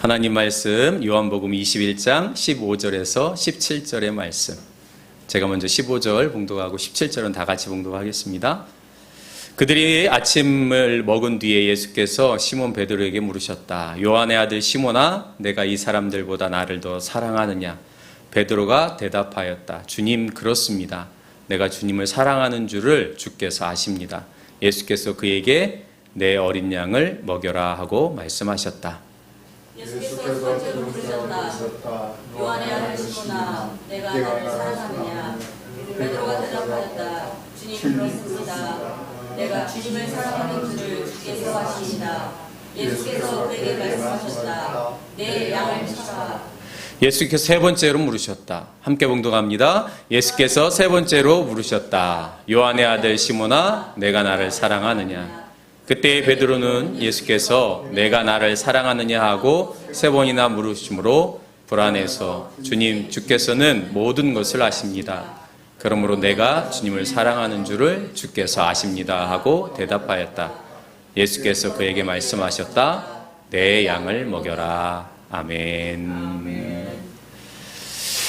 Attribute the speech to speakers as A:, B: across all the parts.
A: 하나님 말씀 요한복음 21장 15절에서 17절의 말씀. 제가 먼저 15절 봉독하고 17절은 다 같이 봉독하겠습니다. 그들이 아침을 먹은 뒤에 예수께서 시몬 베드로에게 물으셨다. 요한의 아들 시몬아, 내가 이 사람들보다 나를 더 사랑하느냐? 베드로가 대답하였다. 주님, 그렇습니다. 내가 주님을 사랑하는 줄을 주께서 아십니다. 예수께서 그에게 내 어린 양을 먹여라 하고 말씀하셨다.
B: 예수께서 첫 번째로 물으셨다. 요한의 아들 시몬아, 내가 나를 사랑하느냐? 베드로가 대답하였다. 주님, 그렇습니다. 내가 주님을 사랑하는 줄을 주께서 아십니다. 예수께서 그에게 말씀하셨다. 내 양을 쳐라.
A: 예수께서 세 번째로 물으셨다. 함께 봉독합니다. 예수께서 세 번째로 물으셨다. 요한의 아들 시몬아, 내가 나를 사랑하느냐? 그때 베드로는 예수께서 내가 나를 사랑하느냐 하고 세 번이나 물으심으로 불안해서 주님, 주께서는 모든 것을 아십니다. 그러므로 내가 주님을 사랑하는 줄을 주께서 아십니다 하고 대답하였다. 예수께서 그에게 말씀하셨다. 내 양을 먹여라. 아멘.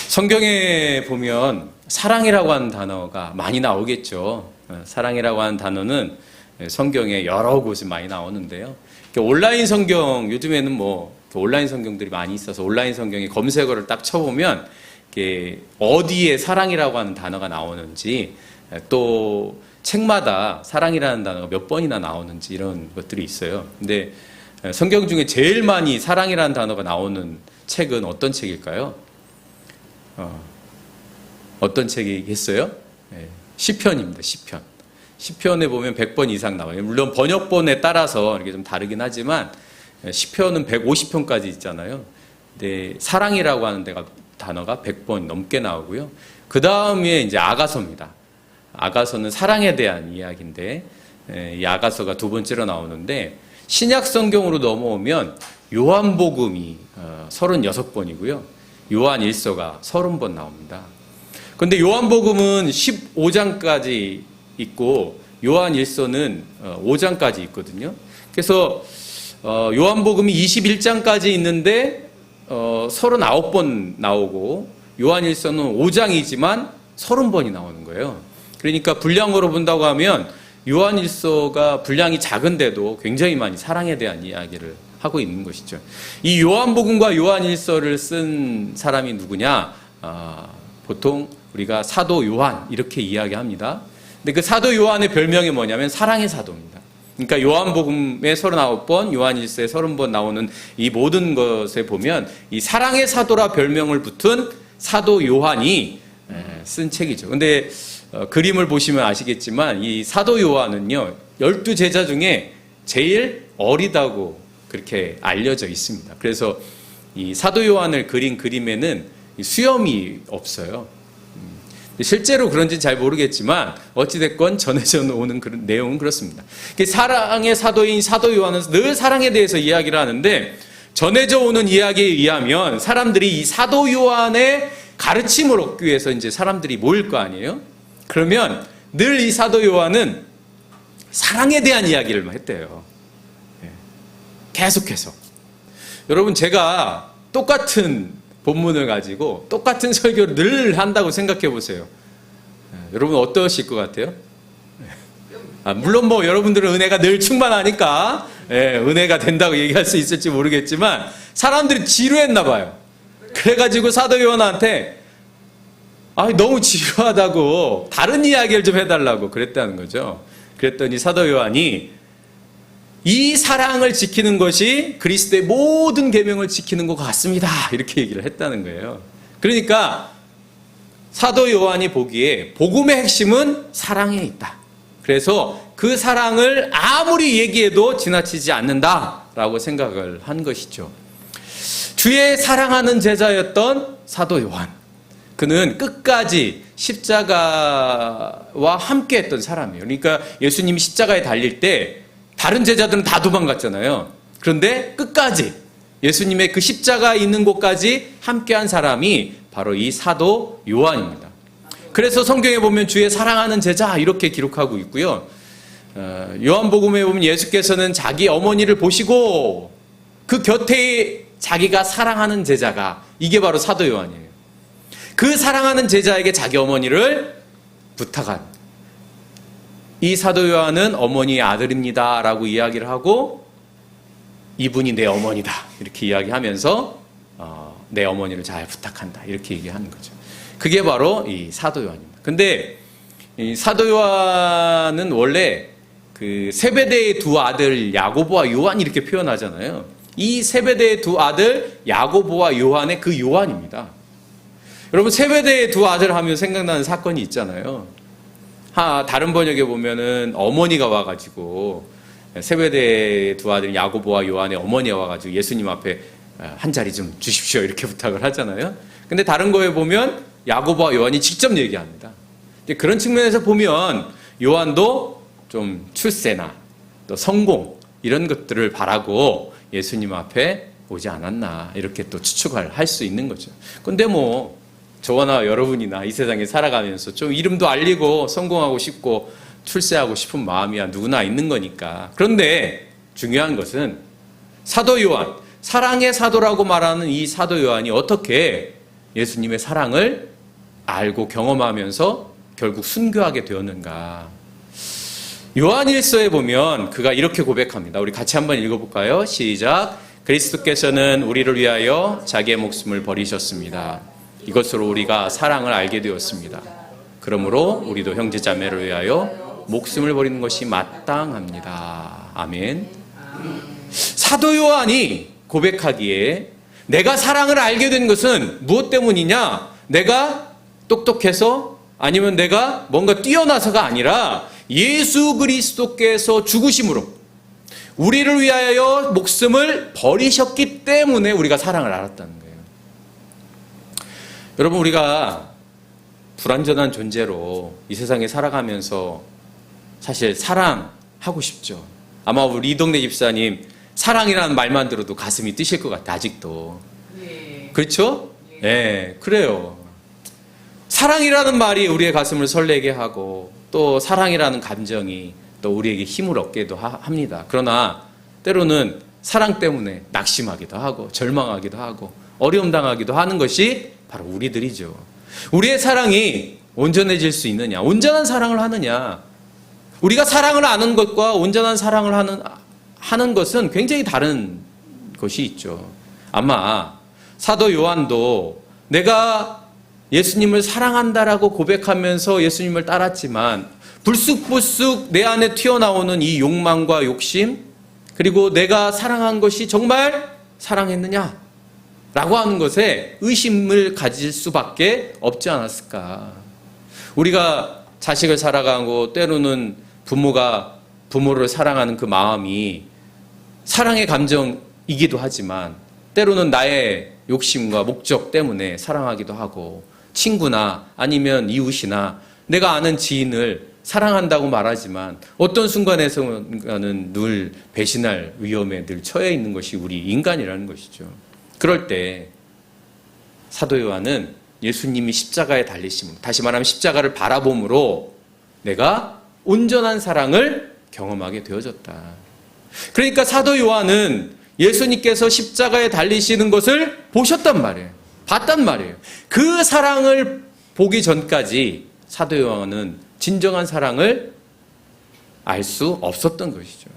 A: 성경에 보면 사랑이라고 하는 단어가 많이 나오겠죠. 사랑이라고 하는 단어는 성경에 여러 곳에 많이 나오는데요. 온라인 성경, 요즘에는 온라인 성경들이 많이 있어서 온라인 성경에 검색어를 딱 쳐보면 어디에 사랑이라고 하는 단어가 나오는지, 또 책마다 사랑이라는 단어가 몇 번이나 나오는지 이런 것들이 있어요. 근데 성경 중에 제일 많이 사랑이라는 단어가 나오는 책은 어떤 책일까요? 어떤 책이겠어요? 시편입니다. 시편. 시편에 보면 100번 이상 나와요. 물론 번역본에 따라서 이렇게 좀 다르긴 하지만 시편은 150편까지 있잖아요. 근데 사랑이라고 하는 단어가 100번 넘게 나오고요. 그 다음에 이제 아가서입니다. 아가서는 사랑에 대한 이야기인데, 이 아가서가 두 번째로 나오는데, 신약 성경으로 넘어오면 요한복음이 36번이고요. 요한 1서가 30번 나옵니다. 그런데 요한복음은 15장까지 있고 요한 1서는 5장까지 있거든요. 그래서 요한복음이 21장까지 있는데 39번 나오고 요한 1서는 5장이지만 30번이 나오는 거예요. 그러니까 분량으로 본다고 하면 요한 1서가 분량이 작은데도 굉장히 많이 사랑에 대한 이야기를 하고 있는 것이죠. 이 요한복음과 요한 1서를 쓴 사람이 누구냐? 보통 우리가 사도 요한 이렇게 이야기합니다. 근데 그 사도 요한의 별명이 뭐냐면 사랑의 사도입니다. 그러니까 요한복음에 39번, 요한 1서에 30번 나오는 이 모든 것에 보면 이 사랑의 사도라 별명을 붙은 사도 요한이 쓴 책이죠. 근데 그림을 보시면 아시겠지만 이 사도 요한은요, 12제자 중에 제일 어리다고 그렇게 알려져 있습니다. 그래서 이 사도 요한을 그린 그림에는 수염이 없어요. 실제로 그런지는 잘 모르겠지만 어찌됐건 전해져 오는 그런 내용은 그렇습니다. 사랑의 사도인 사도 요한은 늘 사랑에 대해서 이야기를 하는데, 전해져 오는 이야기에 의하면 사람들이 이 사도 요한의 가르침을 얻기 위해서 이제 사람들이 모일 거 아니에요? 그러면 늘 이 사도 요한은 사랑에 대한 이야기를 했대요. 계속해서. 여러분, 제가 똑같은 본문을 가지고 똑같은 설교를 늘 한다고 생각해 보세요. 여러분 어떠실 것 같아요? 물론 여러분들은 은혜가 늘 충만하니까 은혜가 된다고 얘기할 수 있을지 모르겠지만 사람들이 지루했나 봐요. 그래가지고 사도 요한한테 너무 지루하다고 다른 이야기를 좀 해달라고 그랬다는 거죠. 그랬더니 사도 요한이 이 사랑을 지키는 것이 그리스도의 모든 계명을 지키는 것 같습니다. 이렇게 얘기를 했다는 거예요. 그러니까 사도 요한이 보기에 복음의 핵심은 사랑에 있다. 그래서 그 사랑을 아무리 얘기해도 지나치지 않는다라고 생각을 한 것이죠. 주의 사랑하는 제자였던 사도 요한. 그는 끝까지 십자가와 함께 했던 사람이에요. 그러니까 예수님이 십자가에 달릴 때 다른 제자들은 다 도망갔잖아요. 그런데 끝까지 예수님의 그 십자가 있는 곳까지 함께한 사람이 바로 이 사도 요한입니다. 그래서 성경에 보면 주의 사랑하는 제자 이렇게 기록하고 있고요. 요한복음에 보면 예수께서는 자기 어머니를 보시고 그 곁에 자기가 사랑하는 제자가, 이게 바로 사도 요한이에요. 그 사랑하는 제자에게 자기 어머니를 부탁한, 이 사도 요한은 어머니의 아들입니다 라고 이야기를 하고, 이분이 내 어머니다 이렇게 이야기하면서 내 어머니를 잘 부탁한다 이렇게 얘기하는 거죠. 그게 바로 이 사도 요한입니다. 근데 이 사도 요한은 원래 그 세베대의 두 아들 야고보와 요한 이렇게 표현하잖아요. 이 세베대의 두 아들 야고보와 요한의 그 요한입니다. 여러분, 세베대의 두 아들 하면 생각나는 사건이 있잖아요. 다른 번역에 보면은 어머니가 와가지고, 세베대의 두 아들 야고보와 요한의 어머니가 와가지고 예수님 앞에 한 자리 좀 주십시오 이렇게 부탁을 하잖아요. 근데 다른 거에 보면 야고보와 요한이 직접 얘기합니다. 그런 측면에서 보면 요한도 좀 출세나 또 성공 이런 것들을 바라고 예수님 앞에 오지 않았나 이렇게 또 추측을 할 수 있는 거죠. 근데 뭐 저와 여러분이나 이 세상에 살아가면서 좀 이름도 알리고 성공하고 싶고 출세하고 싶은 마음이야 누구나 있는 거니까. 그런데 중요한 것은 사도 요한, 사랑의 사도라고 말하는 이 사도 요한이 어떻게 예수님의 사랑을 알고 경험하면서 결국 순교하게 되었는가. 요한일서에 보면 그가 이렇게 고백합니다. 우리 같이 한번 읽어볼까요? 시작. 그리스도께서는 우리를 위하여 자기의 목숨을 버리셨습니다. 이것으로 우리가 사랑을 알게 되었습니다. 그러므로 우리도 형제자매를 위하여 목숨을 버리는 것이 마땅합니다. 아멘. 사도 요한이 고백하기에 내가 사랑을 알게 된 것은 무엇 때문이냐? 내가 똑똑해서 아니면 내가 뭔가 뛰어나서가 아니라 예수 그리스도께서 죽으심으로 우리를 위하여 목숨을 버리셨기 때문에 우리가 사랑을 알았다는 거예요. 여러분, 우리가 불완전한 존재로 이 세상에 살아가면서 사실 사랑하고 싶죠. 아마 우리 이 동네 집사님 사랑이라는 말만 들어도 가슴이 뛰실 것 같아, 아직도. 그렇죠? 네, 그래요. 사랑이라는 말이 우리의 가슴을 설레게 하고 또 사랑이라는 감정이 또 우리에게 힘을 얻기도 합니다. 그러나 때로는 사랑 때문에 낙심하기도 하고 절망하기도 하고 어려움 당하기도 하는 것이 바로 우리들이죠. 우리의 사랑이 온전해질 수 있느냐, 온전한 사랑을 하느냐. 우리가 사랑을 아는 것과 온전한 사랑을 하는 것은 굉장히 다른 것이 있죠. 아마 사도 요한도 내가 예수님을 사랑한다라고 고백하면서 예수님을 따랐지만 불쑥불쑥 내 안에 튀어나오는 이 욕망과 욕심, 그리고 내가 사랑한 것이 정말 사랑했느냐 라고 하는 것에 의심을 가질 수밖에 없지 않았을까. 우리가 자식을 사랑하고 때로는 부모가 부모를 사랑하는 그 마음이 사랑의 감정이기도 하지만 때로는 나의 욕심과 목적 때문에 사랑하기도 하고, 친구나 아니면 이웃이나 내가 아는 지인을 사랑한다고 말하지만 어떤 순간에서는 늘 배신할 위험에 늘 처해 있는 것이 우리 인간이라는 것이죠. 그럴 때 사도 요한은 예수님이 십자가에 달리심, 다시 말하면 십자가를 바라봄으로 내가 온전한 사랑을 경험하게 되어졌다. 그러니까 사도 요한은 예수님께서 십자가에 달리시는 것을 보셨단 말이에요. 봤단 말이에요. 그 사랑을 보기 전까지 사도 요한은 진정한 사랑을 알 수 없었던 것이죠.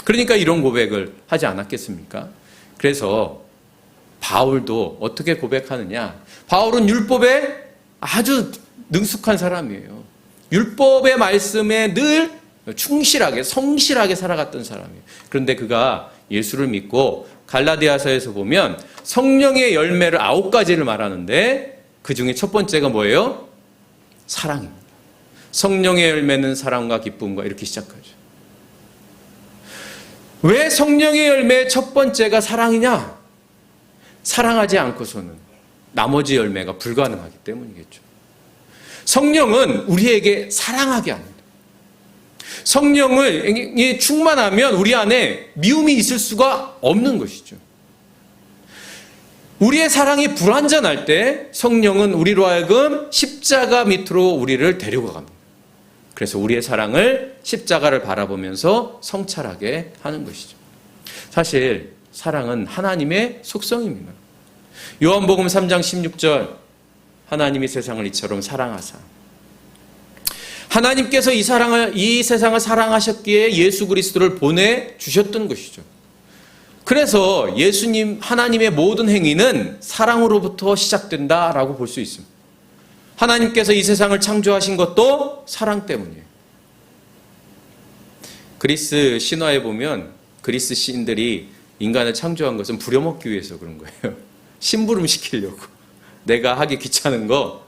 A: 그러니까 이런 고백을 하지 않았겠습니까? 그래서 바울도 어떻게 고백하느냐? 바울은 율법에 아주 능숙한 사람이에요. 율법의 말씀에 늘 충실하게, 성실하게 살아갔던 사람이에요. 그런데 그가 예수를 믿고 갈라디아서에서 보면 성령의 열매를 9가지를 말하는데 그 중에 첫 번째가 뭐예요? 사랑입니다. 성령의 열매는 사랑과 기쁨과 이렇게 시작하죠. 왜 성령의 열매의 첫 번째가 사랑이냐? 사랑하지 않고서는 나머지 열매가 불가능하기 때문이겠죠. 성령은 우리에게 사랑하게 합니다. 성령을 충만하면 우리 안에 미움이 있을 수가 없는 것이죠. 우리의 사랑이 불완전할 때 성령은 우리로 하여금 십자가 밑으로 우리를 데리고 갑니다. 그래서 우리의 사랑을 십자가를 바라보면서 성찰하게 하는 것이죠. 사실 사랑은 하나님의 속성입니다. 요한복음 3장 16절 하나님이 세상을 이처럼 사랑하사 하나님께서 이 세상을 사랑하셨기에 예수 그리스도를 보내주셨던 것이죠. 그래서 하나님의 모든 행위는 사랑으로부터 시작된다라고 볼 수 있습니다. 하나님께서 이 세상을 창조하신 것도 사랑 때문이에요. 그리스 신화에 보면 그리스 시인들이 인간을 창조한 것은 부려먹기 위해서 그런 거예요. 심부름 시키려고. 내가 하기 귀찮은 거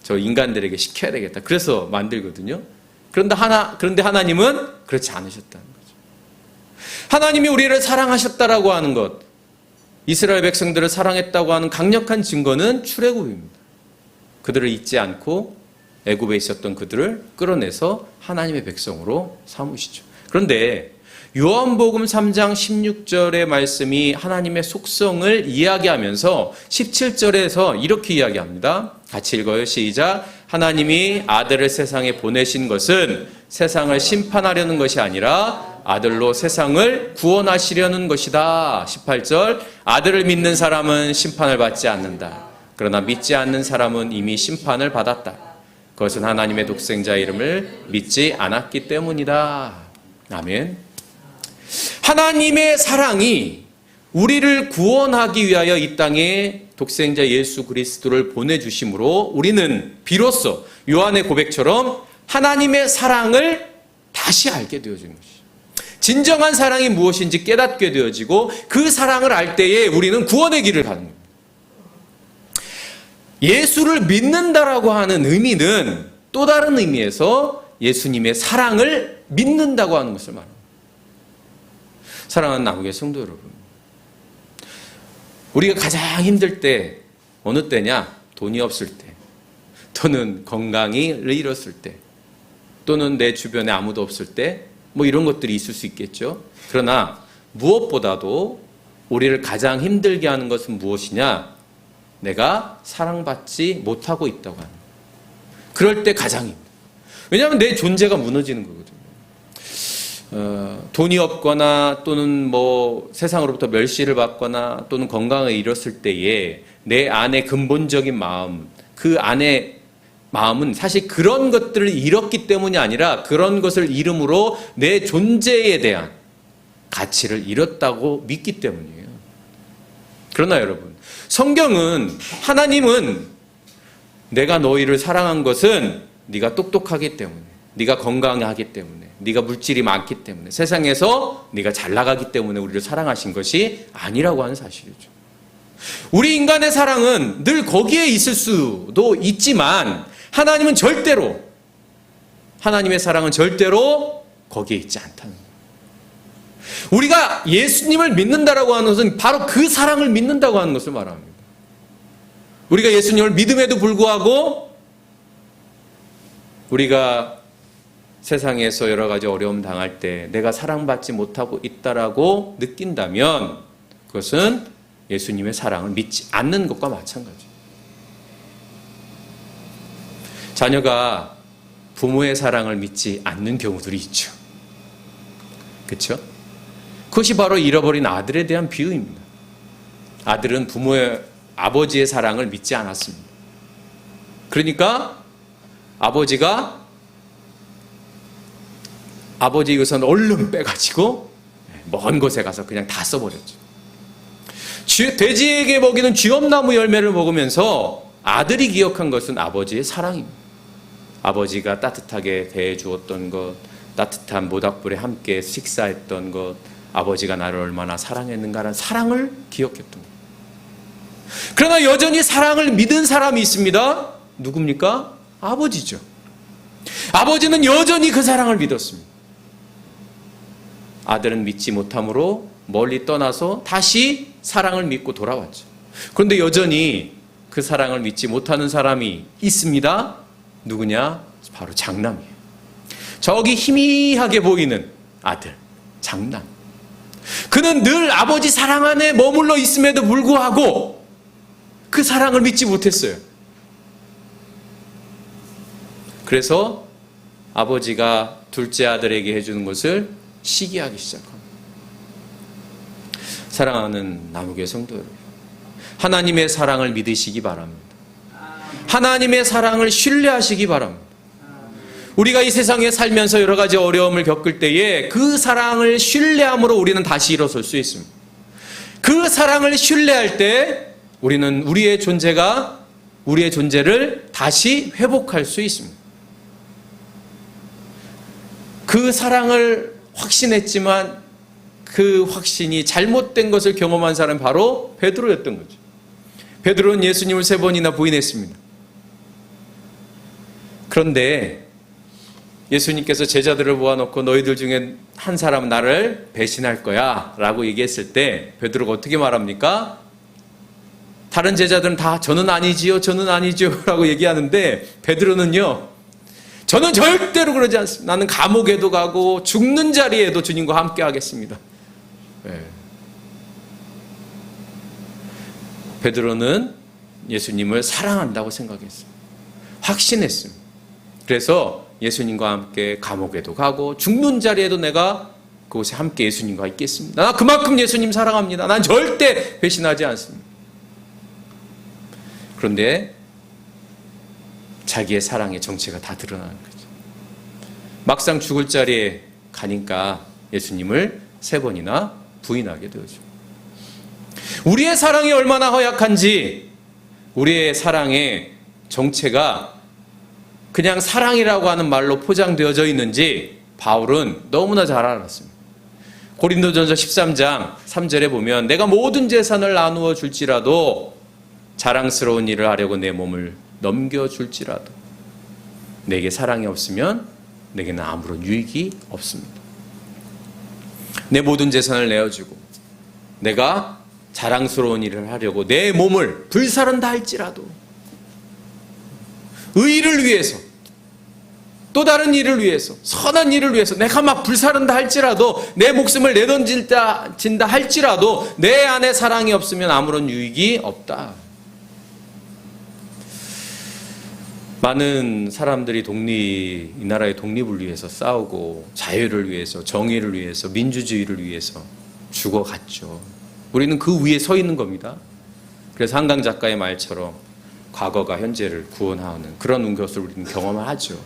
A: 저 인간들에게 시켜야 되겠다. 그래서 만들거든요. 그런데 하나님은 그렇지 않으셨다는 거죠. 하나님이 우리를 사랑하셨다라고 하는 것, 이스라엘 백성들을 사랑했다고 하는 강력한 증거는 출애굽입니다. 그들을 잊지 않고 애굽에 있었던 그들을 끌어내서 하나님의 백성으로 삼으시죠. 그런데 요한복음 3장 16절의 말씀이 하나님의 속성을 이야기하면서 17절에서 이렇게 이야기합니다. 같이 읽어요. 시작. 하나님이 아들을 세상에 보내신 것은 세상을 심판하려는 것이 아니라 아들로 세상을 구원하시려는 것이다. 18절. 아들을 믿는 사람은 심판을 받지 않는다. 그러나 믿지 않는 사람은 이미 심판을 받았다. 그것은 하나님의 독생자 이름을 믿지 않았기 때문이다. 아멘. 하나님의 사랑이 우리를 구원하기 위하여 이 땅에 독생자 예수 그리스도를 보내주심으로 우리는 비로소 요한의 고백처럼 하나님의 사랑을 다시 알게 되어지는 것이죠. 진정한 사랑이 무엇인지 깨닫게 되어지고 그 사랑을 알 때에 우리는 구원의 길을 가는 겁니다. 예수를 믿는다라고 하는 의미는 또 다른 의미에서 예수님의 사랑을 믿는다고 하는 것을 말합니다. 사랑하는 남국의 성도 여러분, 우리가 가장 힘들 때 어느 때냐? 돈이 없을 때, 또는 건강을 잃었을 때, 또는 내 주변에 아무도 없을 때, 뭐 이런 것들이 있을 수 있겠죠. 그러나 무엇보다도 우리를 가장 힘들게 하는 것은 무엇이냐? 내가 사랑받지 못하고 있다고 하는 거예요. 그럴 때 가장 힘들어요. 왜냐하면 내 존재가 무너지는 거거든요. 돈이 없거나 또는 뭐 세상으로부터 멸시를 받거나 또는 건강을 잃었을 때에 내 안의 근본적인 마음, 그 안의 마음은 사실 그런 것들을 잃었기 때문이 아니라 그런 것을 잃음으로 내 존재에 대한 가치를 잃었다고 믿기 때문이에요. 그러나 여러분, 성경은 하나님은 내가 너희를 사랑한 것은 네가 똑똑하기 때문에, 네가 건강하기 때문에, 네가 물질이 많기 때문에, 세상에서 네가 잘 나가기 때문에 우리를 사랑하신 것이 아니라고 하는 사실이죠. 우리 인간의 사랑은 늘 거기에 있을 수도 있지만 하나님의 사랑은 절대로 거기에 있지 않다는 거예요. 우리가 예수님을 믿는다라고 하는 것은 바로 그 사랑을 믿는다고 하는 것을 말합니다. 우리가 예수님을 믿음에도 불구하고 우리가 세상에서 여러 가지 어려움 당할 때 내가 사랑받지 못하고 있다라고 느낀다면 그것은 예수님의 사랑을 믿지 않는 것과 마찬가지예요. 자녀가 부모의 사랑을 믿지 않는 경우들이 있죠. 그렇죠? 그것이 바로 잃어버린 아들에 대한 비유입니다. 아들은 아버지의 사랑을 믿지 않았습니다. 그러니까 아버지 이것은 얼른 빼가지고 먼 곳에 가서 그냥 다 써버렸죠. 돼지에게 먹이는 쥐엄나무 열매를 먹으면서 아들이 기억한 것은 아버지의 사랑입니다. 아버지가 따뜻하게 대해주었던 것, 따뜻한 모닥불에 함께 식사했던 것, 아버지가 나를 얼마나 사랑했는가라는 사랑을 기억했던 것. 그러나 여전히 사랑을 믿은 사람이 있습니다. 누굽니까? 아버지죠. 아버지는 여전히 그 사랑을 믿었습니다. 아들은 믿지 못함으로 멀리 떠나서 다시 사랑을 믿고 돌아왔죠. 그런데 여전히 그 사랑을 믿지 못하는 사람이 있습니다. 누구냐? 바로 장남이에요. 저기 희미하게 보이는 아들, 장남. 그는 늘 아버지 사랑 안에 머물러 있음에도 불구하고 그 사랑을 믿지 못했어요. 그래서 아버지가 둘째 아들에게 해주는 것을 시기하기 시작합니다. 사랑하는 남우교회 성도 여러분, 하나님의 사랑을 믿으시기 바랍니다. 하나님의 사랑을 신뢰하시기 바랍니다. 우리가 이 세상에 살면서 여러 가지 어려움을 겪을 때에 그 사랑을 신뢰함으로 우리는 다시 일어설 수 있습니다. 그 사랑을 신뢰할 때 우리는 우리의 존재를 다시 회복할 수 있습니다. 그 사랑을 확신했지만 그 확신이 잘못된 것을 경험한 사람이 바로 베드로였던 거죠. 베드로는 예수님을 3번이나 부인했습니다. 그런데 예수님께서 제자들을 모아놓고 너희들 중에 한 사람은 나를 배신할 거야 라고 얘기했을 때 베드로가 어떻게 말합니까? 다른 제자들은 다 저는 아니지요 라고 얘기하는데 베드로는요, 저는 절대로 그러지 않습니다. 나는 감옥에도 가고 죽는 자리에도 주님과 함께 하겠습니다. 네. 베드로는 예수님을 사랑한다고 생각했습니다. 확신했습니다. 그래서 예수님과 함께 감옥에도 가고 죽는 자리에도 내가 그곳에 함께 예수님과 있겠습니다. 나 그만큼 예수님 사랑합니다. 난 절대 배신하지 않습니다. 그런데 자기의 사랑의 정체가 다 드러나는 거죠. 막상 죽을 자리에 가니까 예수님을 3번이나 부인하게 되죠. 우리의 사랑이 얼마나 허약한지, 우리의 사랑의 정체가 그냥 사랑이라고 하는 말로 포장되어져 있는지 바울은 너무나 잘 알았습니다. 고린도전서 13장 3절에 보면 내가 모든 재산을 나누어 줄지라도 자랑스러운 일을 하려고 내 몸을 넘겨줄지라도 내게 사랑이 없으면 내게는 아무런 유익이 없습니다. 내 모든 재산을 내어주고 내가 자랑스러운 일을 하려고 내 몸을 불사른다 할지라도 의를 위해서 또 다른 일을 위해서 선한 일을 위해서 내가 막 불사른다 할지라도 내 목숨을 내던진다 할지라도 내 안에 사랑이 없으면 아무런 유익이 없다. 많은 사람들이 이 나라의 독립을 위해서 싸우고 자유를 위해서 정의를 위해서 민주주의를 위해서 죽어갔죠. 우리는 그 위에 서 있는 겁니다. 그래서 한강 작가의 말처럼 과거가 현재를 구원하는 그런 것을 우리는 경험을 하죠.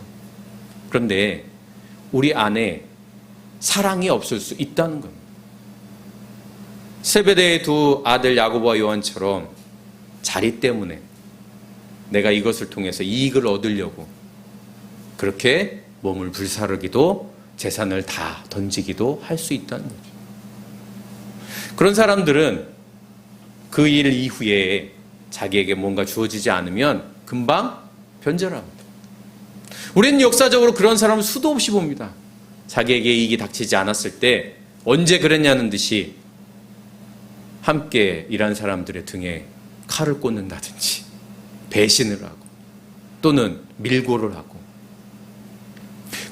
A: 그런데 우리 안에 사랑이 없을 수 있다는 겁니다. 세베대의 2 아들 야고보와 요한처럼 자리 때문에 내가 이것을 통해서 이익을 얻으려고 그렇게 몸을 불사르기도 재산을 다 던지기도 할 수 있다는 거죠. 그런 사람들은 그 일 이후에 자기에게 뭔가 주어지지 않으면 금방 변절합니다. 우리는 역사적으로 그런 사람을 수도 없이 봅니다. 자기에게 이익이 닥치지 않았을 때 언제 그랬냐는 듯이 함께 일한 사람들의 등에 칼을 꽂는다든지 배신을 하고 또는 밀고를 하고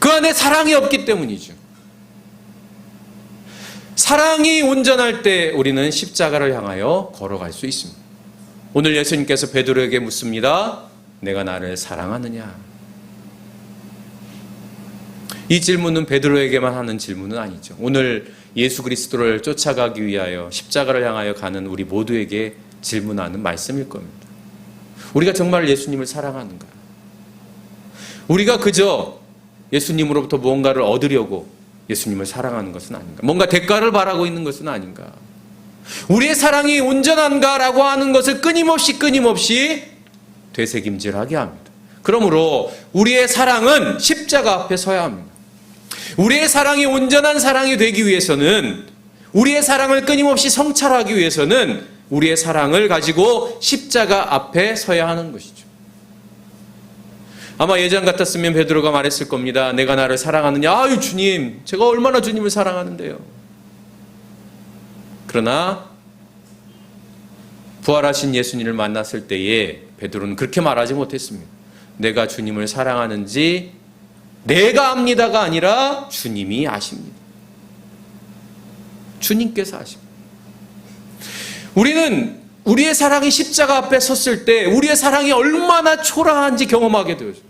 A: 그 안에 사랑이 없기 때문이죠. 사랑이 온전할 때 우리는 십자가를 향하여 걸어갈 수 있습니다. 오늘 예수님께서 베드로에게 묻습니다. 내가 나를 사랑하느냐? 이 질문은 베드로에게만 하는 질문은 아니죠. 오늘 예수 그리스도를 쫓아가기 위하여 십자가를 향하여 가는 우리 모두에게 질문하는 말씀일 겁니다. 우리가 정말 예수님을 사랑하는가? 우리가 그저 예수님으로부터 무언가를 얻으려고 예수님을 사랑하는 것은 아닌가? 뭔가 대가를 바라고 있는 것은 아닌가? 우리의 사랑이 온전한가라고 하는 것을 끊임없이 되새김질하게 합니다. 그러므로 우리의 사랑은 십자가 앞에 서야 합니다. 우리의 사랑이 온전한 사랑이 되기 위해서는, 우리의 사랑을 끊임없이 성찰하기 위해서는 우리의 사랑을 가지고 십자가 앞에 서야 하는 것이죠. 아마 예전 같았으면 베드로가 말했을 겁니다. 내가 나를 사랑하느냐? 아유 주님, 제가 얼마나 주님을 사랑하는데요. 그러나 부활하신 예수님을 만났을 때에 베드로는 그렇게 말하지 못했습니다. 내가 주님을 사랑하는지 내가 압니다가 아니라 주님이 아십니다. 주님께서 아십니다. 우리는 우리의 사랑이 십자가 앞에 섰을 때 우리의 사랑이 얼마나 초라한지 경험하게 되죠.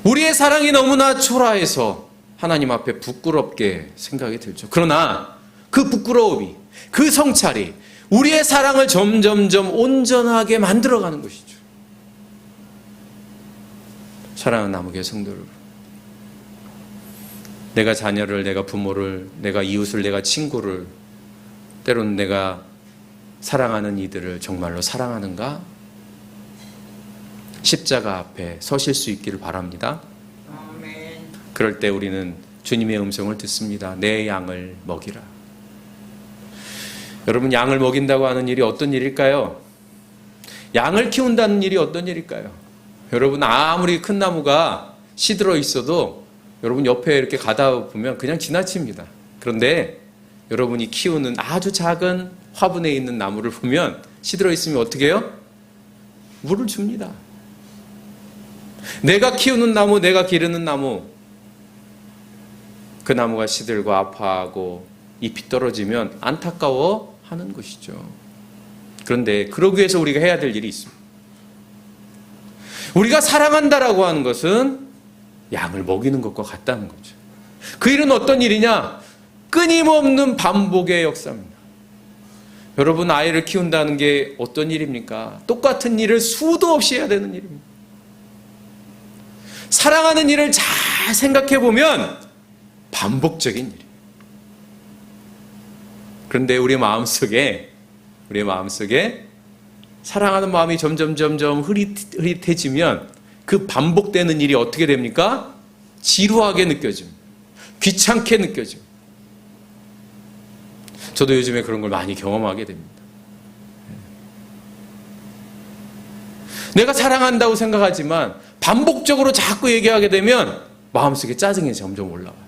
A: 우리의 사랑이 너무나 초라해서 하나님 앞에 부끄럽게 생각이 들죠. 그러나 그 부끄러움이, 그 성찰이 우리의 사랑을 점점점 온전하게 만들어가는 것이죠. 사랑하는 남우교회 성도 여러분, 내가 자녀를, 내가 부모를, 내가 이웃을, 내가 친구를, 때로는 내가 사랑하는 이들을 정말로 사랑하는가? 십자가 앞에 서실 수 있기를 바랍니다.
B: 아멘.
A: 그럴 때 우리는 주님의 음성을 듣습니다. 내 양을 먹이라. 여러분, 양을 먹인다고 하는 일이 어떤 일일까요? 양을 키운다는 일이 어떤 일일까요? 여러분, 아무리 큰 나무가 시들어 있어도 여러분 옆에 이렇게 가다 보면 그냥 지나칩니다. 그런데 여러분이 키우는 아주 작은 화분에 있는 나무를 보면 시들어 있으면 어떻게 해요? 물을 줍니다. 내가 키우는 나무, 내가 기르는 나무, 그 나무가 시들고 아파하고 잎이 떨어지면 안타까워 하는 것이죠. 그런데 그러기 위해서 우리가 해야 될 일이 있습니다. 우리가 사랑한다라고 하는 것은 양을 먹이는 것과 같다는 거죠. 그 일은 어떤 일이냐? 끊임없는 반복의 역사입니다. 여러분, 아이를 키운다는 게 어떤 일입니까? 똑같은 일을 수도 없이 해야 되는 일입니다. 사랑하는 일을 잘 생각해 보면 반복적인 일이에요. 그런데 우리 마음속에 사랑하는 마음이 점점 흐릿해지면 그 반복되는 일이 어떻게 됩니까? 지루하게 느껴집니다. 귀찮게 느껴집니다. 저도 요즘에 그런 걸 많이 경험하게 됩니다. 내가 사랑한다고 생각하지만 반복적으로 자꾸 얘기하게 되면 마음속에 짜증이 점점 올라와요.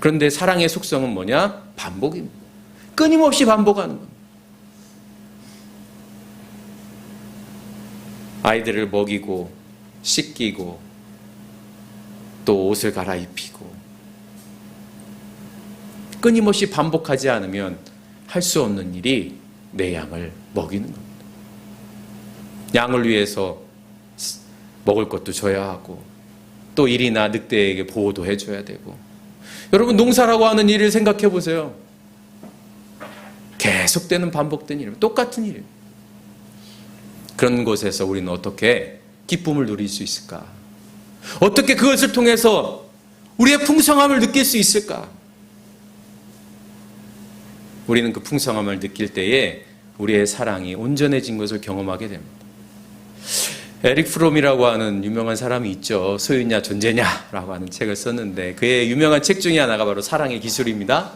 A: 그런데 사랑의 속성은 뭐냐? 반복입니다. 끊임없이 반복하는 겁니다. 아이들을 먹이고 씻기고 또 옷을 갈아입히고 끊임없이 반복하지 않으면 할 수 없는 일이 내 양을 먹이는 겁니다. 양을 위해서 먹을 것도 줘야 하고 또 일이나 늑대에게 보호도 해줘야 되고. 여러분, 농사라고 하는 일을 생각해 보세요. 계속되는 반복된 일, 똑같은 일. 그런 곳에서 우리는 어떻게 기쁨을 누릴 수 있을까? 어떻게 그것을 통해서 우리의 풍성함을 느낄 수 있을까? 우리는 그 풍성함을 느낄 때에 우리의 사랑이 온전해진 것을 경험하게 됩니다. 에릭 프롬이라고 하는 유명한 사람이 있죠. 소유냐 존재냐라고 하는 책을 썼는데 그의 유명한 책 중에 하나가 바로 사랑의 기술입니다.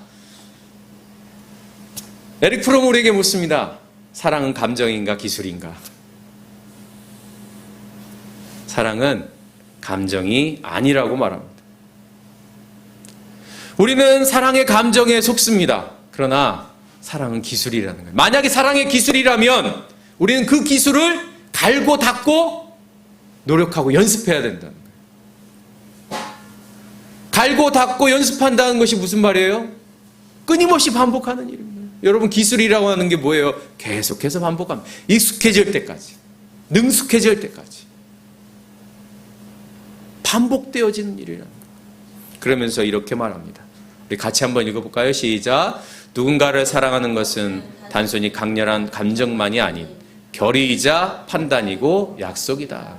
A: 에릭 프롬 우리에게 묻습니다. 사랑은 감정인가 기술인가? 사랑은 감정이 아니라고 말합니다. 우리는 사랑의 감정에 속습니다. 그러나 사랑은 기술이라는 거예요. 만약에 사랑의 기술이라면 우리는 그 기술을 갈고 닦고 노력하고 연습해야 된다는 거예요. 갈고 닦고 연습한다는 것이 무슨 말이에요? 끊임없이 반복하는 일입니다. 여러분, 기술이라고 하는 게 뭐예요? 계속해서 반복합니다. 익숙해질 때까지, 능숙해질 때까지 반복되어지는 일이라는 거예요. 그러면서 이렇게 말합니다. 우리 같이 한번 읽어볼까요? 시작. 누군가를 사랑하는 것은 단순히 강렬한 감정만이 아닌 결의이자 판단이고 약속이다.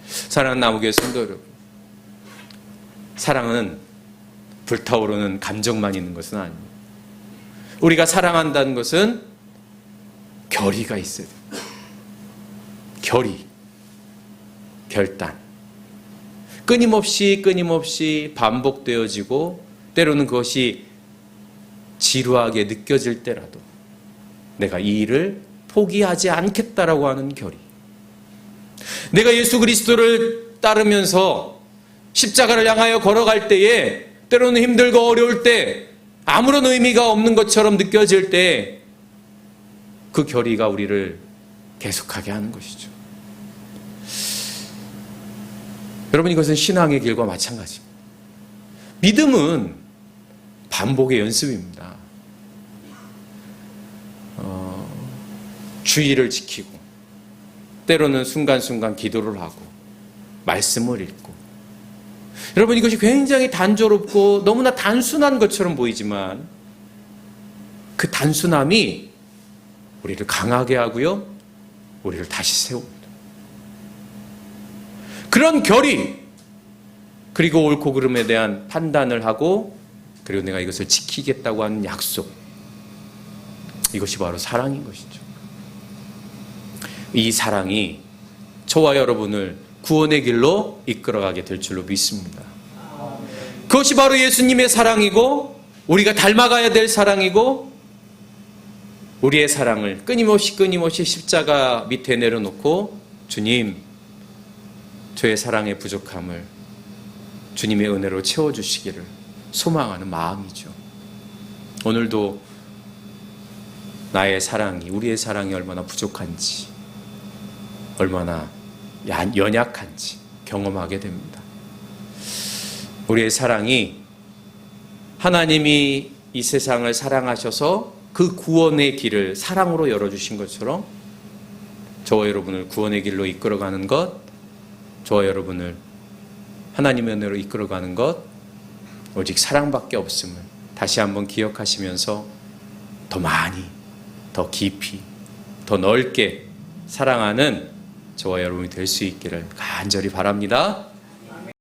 A: 사랑하는 남우교회 성도 여러분, 사랑은 불타오르는 감정만 있는 것은 아닙니다. 우리가 사랑한다는 것은 결의가 있어야 됩니다. 결의, 결단. 끊임없이 반복되어지고 때로는 그것이 지루하게 느껴질 때라도 내가 이 일을 포기하지 않겠다라고 하는 결의. 내가 예수 그리스도를 따르면서 십자가를 향하여 걸어갈 때에 때로는 힘들고 어려울 때 아무런 의미가 없는 것처럼 느껴질 때 그 결의가 우리를 계속하게 하는 것이죠. 여러분, 이것은 신앙의 길과 마찬가지입니다. 믿음은 반복의 연습입니다. 주의를 지키고 때로는 순간순간 기도를 하고 말씀을 읽고 여러분, 이것이 굉장히 단조롭고 너무나 단순한 것처럼 보이지만 그 단순함이 우리를 강하게 하고요, 우리를 다시 세웁니다. 그런 결의, 그리고 옳고 그름에 대한 판단을 하고, 그리고 내가 이것을 지키겠다고 하는 약속, 이것이 바로 사랑인 것이죠. 이 사랑이 저와 여러분을 구원의 길로 이끌어가게 될 줄로 믿습니다. 그것이 바로 예수님의 사랑이고, 우리가 닮아가야 될 사랑이고, 우리의 사랑을 끊임없이 십자가 밑에 내려놓고 주님, 저의 사랑의 부족함을 주님의 은혜로 채워주시기를 소망하는 마음이죠. 오늘도 나의 사랑이, 우리의 사랑이 얼마나 부족한지, 얼마나 연약한지 경험하게 됩니다. 우리의 사랑이 하나님이 이 세상을 사랑하셔서 그 구원의 길을 사랑으로 열어주신 것처럼 저와 여러분을 구원의 길로 이끌어가는 것, 저와 여러분을 하나님의 은혜로 이끌어가는 것, 오직 사랑밖에 없음을 다시 한번 기억하시면서 더 많이, 더 깊이, 더 넓게 사랑하는 저와 여러분이 될 수 있기를 간절히 바랍니다.